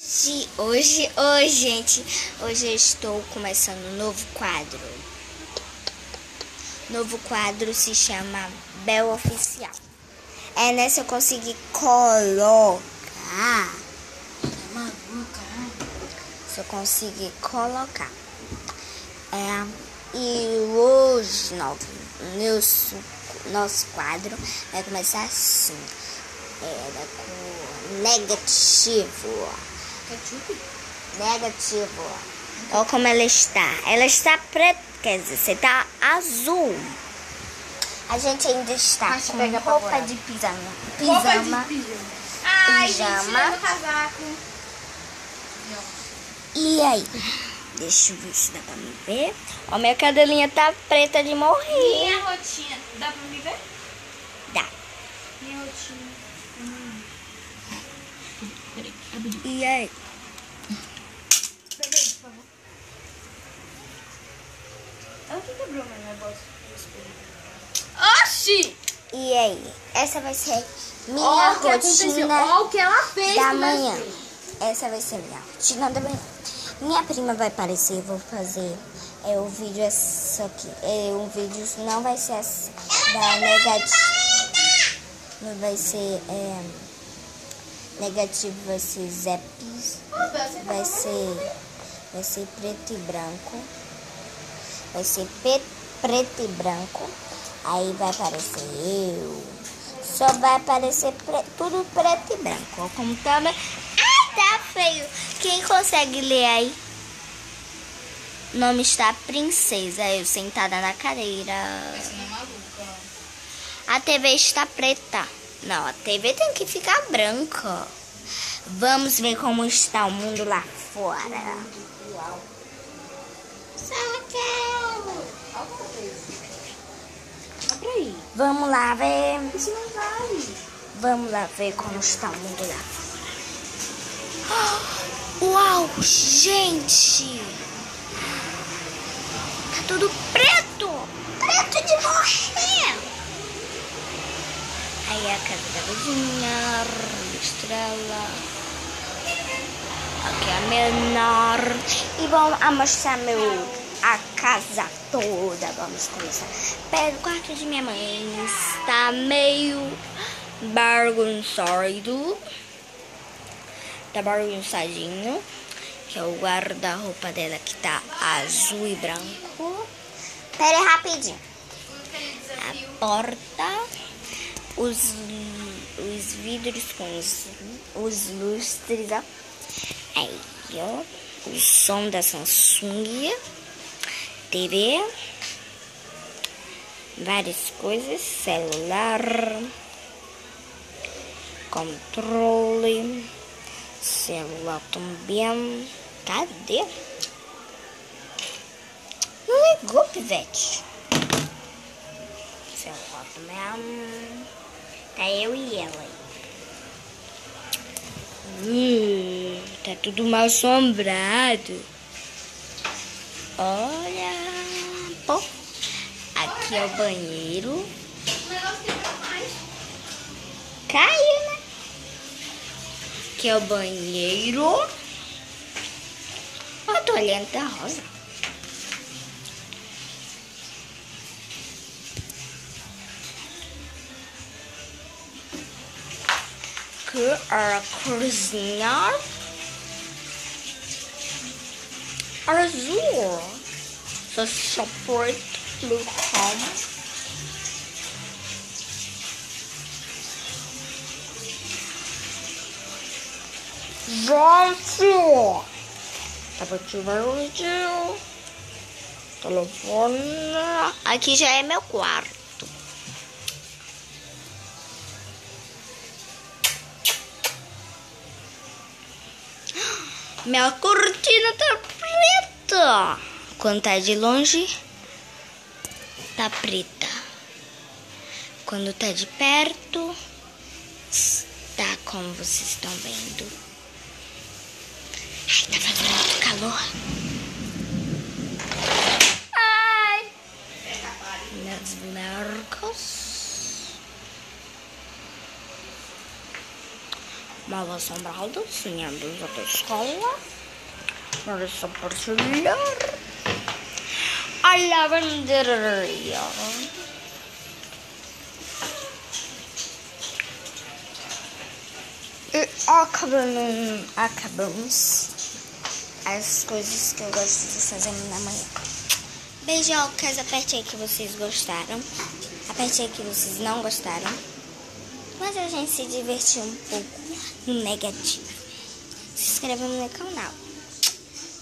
Hoje, gente, hoje eu estou começando um novo quadro. Novo quadro se chama Bel Oficial. É nessa eu consegui colocar. Se eu conseguir colocar. E hoje, nosso quadro vai começar assim. Com negativo. Negativo. Olha como ela está. Ela está preta, quer dizer, você está azul. A gente ainda está com roupa de pijama. Ai, Pijama. gente, tirando o casaco. E aí? Deixa eu ver se dá pra me ver. Ó, minha cadelinha tá preta de morrer. Minha rotina. Dá pra me ver? Dá. Minha rotina. E aí? Pega aí, por favor. Olha o que quebrou meu negócio. Oxi! E aí? Essa vai ser minha Olha o que aconteceu. rotina Olha o que ela fez da com meu manhã. filho. Essa vai ser minha rotina da manhã. Minha prima vai aparecer, vou fazer o vídeo essa aqui. O vídeo não vai ser da negativa. Não vai ser negativo, vai ser Zepis. Vai ser preto e branco. Vai ser preto e branco. Aí vai aparecer eu. Só vai aparecer tudo preto e branco. Ó, como tá. Ai, tá feio. Quem consegue ler aí? O nome está Princesa. Eu sentada na cadeira. A TV está preta. Não, a TV tem que ficar branca. Vamos ver como está o mundo lá fora. Vamos lá ver. Isso não vale. Vamos lá ver como está o mundo lá fora. Uau, gente! Tá tudo preto! Preto de morrer! Aí a casa da vizinha, estrela. Aqui a menor. E vamos mostrar a casa toda. Vamos começar. Pera, o quarto de minha mãe está meio bagunçado. Tá bagunçadinho. Que é o guarda-roupa dela que tá azul e branco. Pera aí, rapidinho. A porta. Os vidros com os lustres, ó. Aí, ó. O som da Samsung. TV. Várias coisas. Celular. Controle. Celular também. Cadê? Não ligou, pivete. Celular também. Tá eu e ela. Tá tudo mal assombrado. Olha. Pô. Aqui é o banheiro. O negócio quebrou mais. Caiu, né? Aqui é o banheiro. Ó, a toalhinha tá rosa. Aqui é a cozinha. Azul. Só preto no cama. Gente! Tava tirando vídeo. Telefone. Aqui já é meu quarto. Minha cortina tá preta. Quando tá de longe, tá preta. Quando tá de perto, tá como vocês estão vendo. Ai, tá fazendo muito calor. Ai. Minhas marcas. Mal assombrado, sonhando até a escola. Parece partilhar. A lavanderia. E acabamos as coisas que eu gosto de fazer na manhã. Beijocas, aperte aí que vocês gostaram. Aperte aí que vocês não gostaram. Mas a gente se divertiu um pouco no negativo. Se inscrevam no meu canal.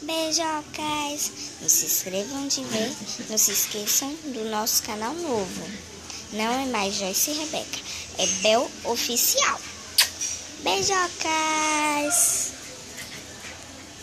Beijocas. Não se inscrevam de ver. Não se esqueçam do nosso canal novo. Não é mais Joyce e Rebeca. É Bel Oficial. Beijocas.